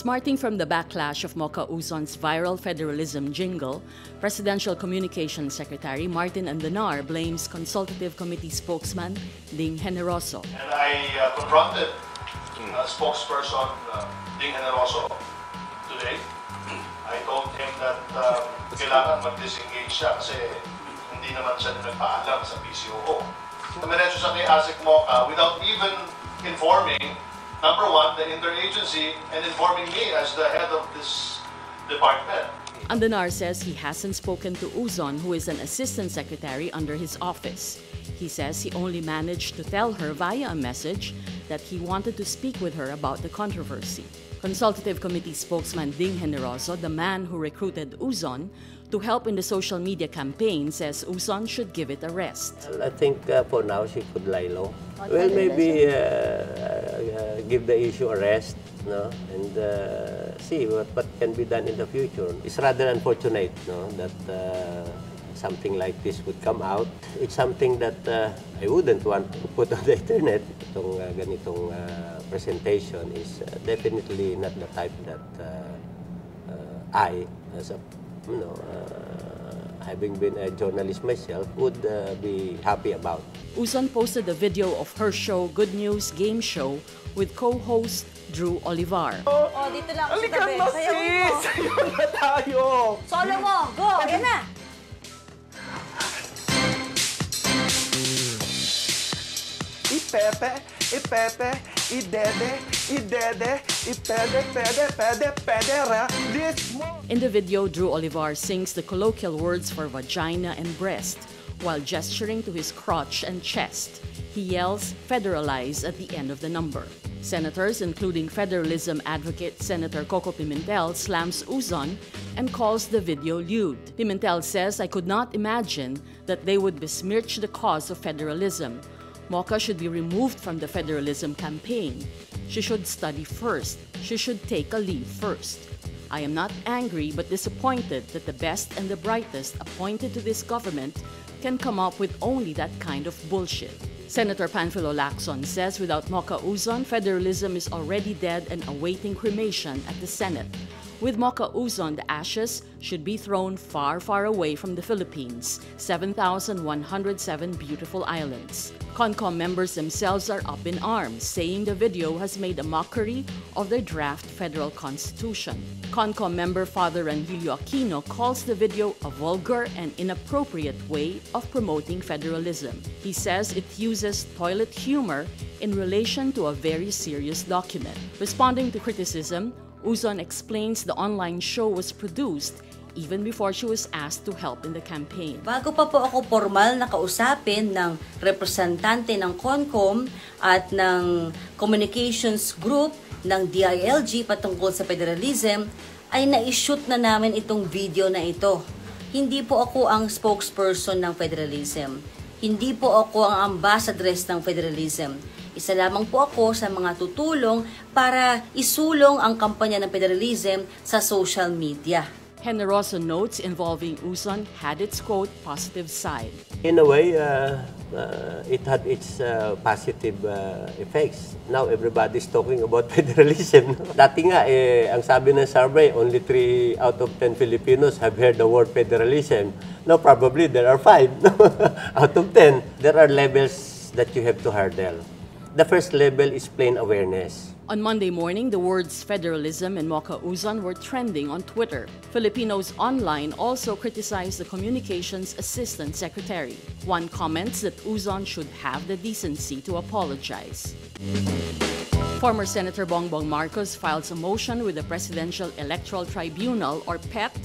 Smarting from the backlash of Mocha Uson's viral Federalism jingle, Presidential Communications Secretary Martin Andanar blames Consultative Committee spokesman Ding Generoso. And I confronted spokesperson Ding Generoso today. I told him that kailangan mag-disengage siya kasi hindi naman siya nagpaalam sa PCOO. Dumiretso siya kay ASEC Mocha without even informing, number one, the interagency, and informing me as the head of this department. Andanar says he hasn't spoken to Uson, who is an assistant secretary under his office. He says he only managed to tell her via a message that he wanted to speak with her about the controversy. Consultative Committee spokesman Ding Generoso, the man who recruited Uson to help in the social media campaign, says Uson should give it a rest. I think for now she could lie low. Well, maybe give the issue a rest, no, and see what can be done in the future. It's rather unfortunate, no, that something like this would come out. It's something that I wouldn't want to put on the internet. Itong ganitong presentation is definitely not the type that I, as a, having been a journalist myself, would be happy about. Uson posted a video of her show, Good News Game Show, with co-host Drew Olivar. Oh, dito lang ako sa tabi. Sayawin mo. Sayaw na tayo! Solo mo! Go! Yan na! Ipepe, ipepe, idede, idede, ipede, pede, pede, pedera, this mo. In the video, Drew Olivar sings the colloquial words for vagina and breast while gesturing to his crotch and chest. He yells, "Federalize" at the end of the number. Senators, including Federalism advocate Senator Coco Pimentel, slams Uson and calls the video lewd. Pimentel says, "I could not imagine that they would besmirch the cause of federalism. Mocha should be removed from the Federalism campaign. She should study first. She should take a leave first. I am not angry but disappointed that the best and the brightest appointed to this government can come up with only that kind of bullshit." Senator Panfilo Lacson says without Mocha Uson, federalism is already dead and awaiting cremation at the Senate. With Mocha Uson, the ashes should be thrown far, far away from the Philippines, 7,107 beautiful islands. CONCOM members themselves are up in arms, saying the video has made a mockery of their draft federal constitution. CONCOM member Father Ranhilio Aquino calls the video a vulgar and inappropriate way of promoting federalism. He says it uses toilet humor in relation to a very serious document. Responding to criticism, Uson explains the online show was produced even before she was asked to help in the campaign. Bago pa po ako formal na kausapin ng representante ng CONCOM at ng communications group ng DILG patungkol sa federalism, ay na-shoot na namin itong video na ito. Hindi po ako ang spokesperson ng federalism. Hindi po ako ang ambassadress ng federalism. Isa lamang po ako sa mga tutulong para isulong ang kampanya ng federalism sa social media. Generoso notes involving Uson had its, quote, positive side. In a way, it had its positive effects. Now everybody's talking about federalism. Dati nga, ang sabi ng survey, only 3 out of 10 Filipinos have heard the word federalism. Now probably there are 5 out of 10. There are levels that you have to hurdle. The first level is plain awareness. On Monday morning, the words federalism and Mocha Uson were trending on Twitter. Filipinos online also criticized the communications assistant secretary. One comments that Uson should have the decency to apologize. Former Senator Bongbong Marcos files a motion with the Presidential Electoral Tribunal, or PET,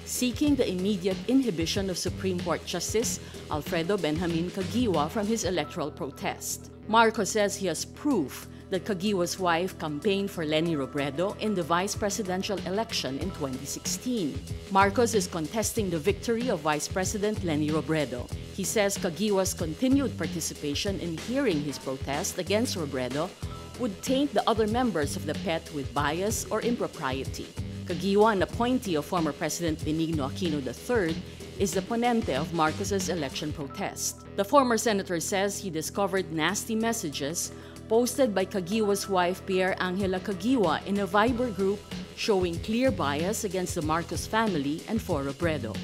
seeking the immediate inhibition of Supreme Court Justice Alfredo Benjamin Caguioa from his electoral protest. Marcos says he has proof that Caguioa's wife campaigned for Leni Robredo in the vice presidential election in 2016. Marcos is contesting the victory of Vice President Leni Robredo. He says Caguioa's continued participation in hearing his protest against Robredo would taint the other members of the PET with bias or impropriety. Caguioa, an appointee of former President Benigno Aquino III, is the ponente of Marcos's election protest. The former senator says he discovered nasty messages posted by Caguioa's wife Pierre Angela Caguioa in a Viber group showing clear bias against the Marcos family and for Robredo.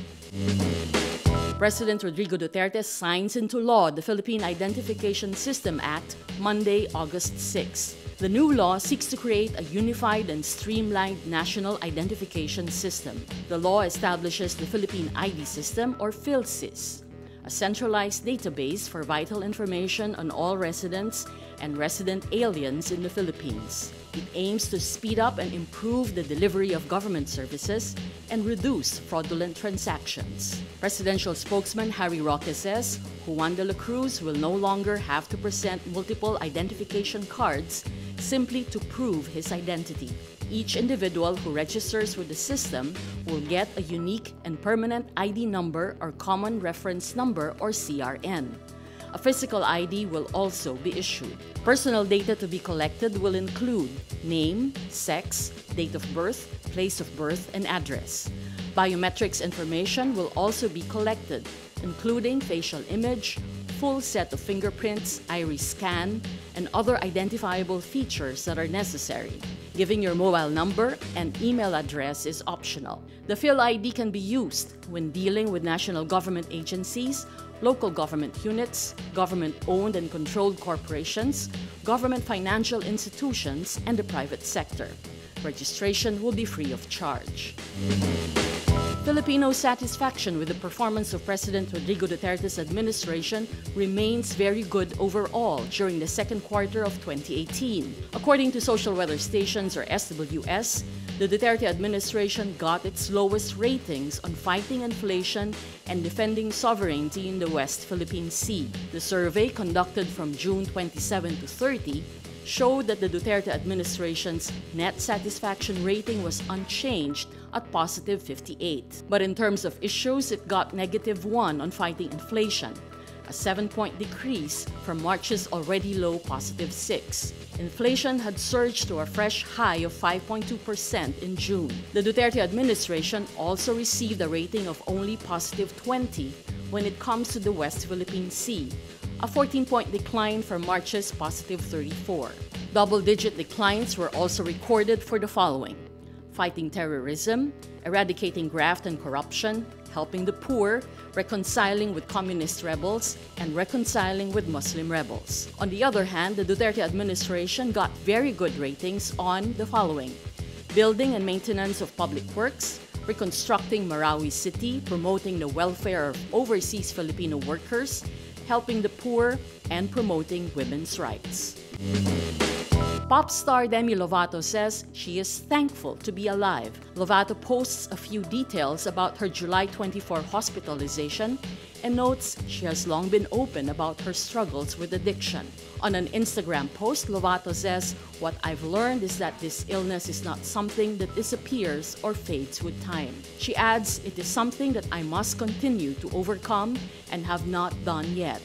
President Rodrigo Duterte signs into law the Philippine Identification System Act Monday, August 6. The new law seeks to create a unified and streamlined national identification system. The law establishes the Philippine ID System, or PhilSys, a centralized database for vital information on all residents and resident aliens in the Philippines. It aims to speed up and improve the delivery of government services and reduce fraudulent transactions. Presidential spokesman Harry Roque says Juan de la Cruz will no longer have to present multiple identification cards simply to prove his identity. Each individual who registers with the system will get a unique and permanent ID number or Common Reference Number, or CRN. A physical ID will also be issued. Personal data to be collected will include name, sex, date of birth, place of birth, and address. Biometrics information will also be collected, including facial image, full set of fingerprints, iris scan, and other identifiable features that are necessary. Giving your mobile number and email address is optional. The PhilID can be used when dealing with national government agencies, local government units, government-owned and controlled corporations, government financial institutions, and the private sector. Registration will be free of charge. Filipino satisfaction with the performance of President Rodrigo Duterte's administration remains very good overall during the second quarter of 2018. According to social weather stations, or SWS, the Duterte administration got its lowest ratings on fighting inflation and defending sovereignty in the West Philippine Sea. The survey, conducted from June 27 to 30, showed that the Duterte administration's net satisfaction rating was unchanged at positive 58. But in terms of issues, it got -1 on fighting inflation, a 7-point decrease from March's already low positive 6. Inflation had surged to a fresh high of 5.2% in June. The Duterte administration also received a rating of only positive 20 when it comes to the West Philippine Sea, a 14-point decline from March's positive 34. Double-digit declines were also recorded for the following: fighting terrorism, eradicating graft and corruption, helping the poor, reconciling with communist rebels, and reconciling with Muslim rebels. On the other hand, the Duterte administration got very good ratings on the following: building and maintenance of public works, reconstructing Marawi City, promoting the welfare of overseas Filipino workers, helping the poor, and promoting women's rights. Pop star Demi Lovato says she is thankful to be alive. Lovato posts a few details about her July 24 hospitalization and notes she has long been open about her struggles with addiction. On an Instagram post, Lovato says, "What I've learned is that this illness is not something that disappears or fades with time." She adds, "It is something that I must continue to overcome and have not done yet.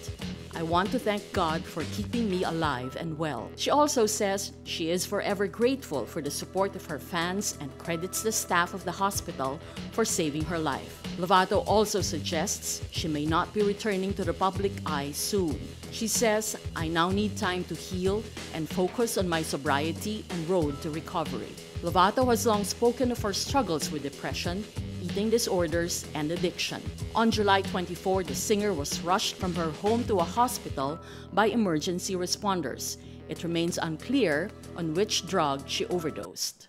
I want to thank God for keeping me alive and well." She also says she is forever grateful for the support of her fans and credits the staff of the hospital for saving her life. Lovato also suggests she may not be returning to the public eye soon. She says, "I now need time to heal and focus on my sobriety and road to recovery." Lovato has long spoken of her struggles with depression, eating disorders, and addiction. On July 24, the singer was rushed from her home to a hospital by emergency responders. It remains unclear on which drug she overdosed.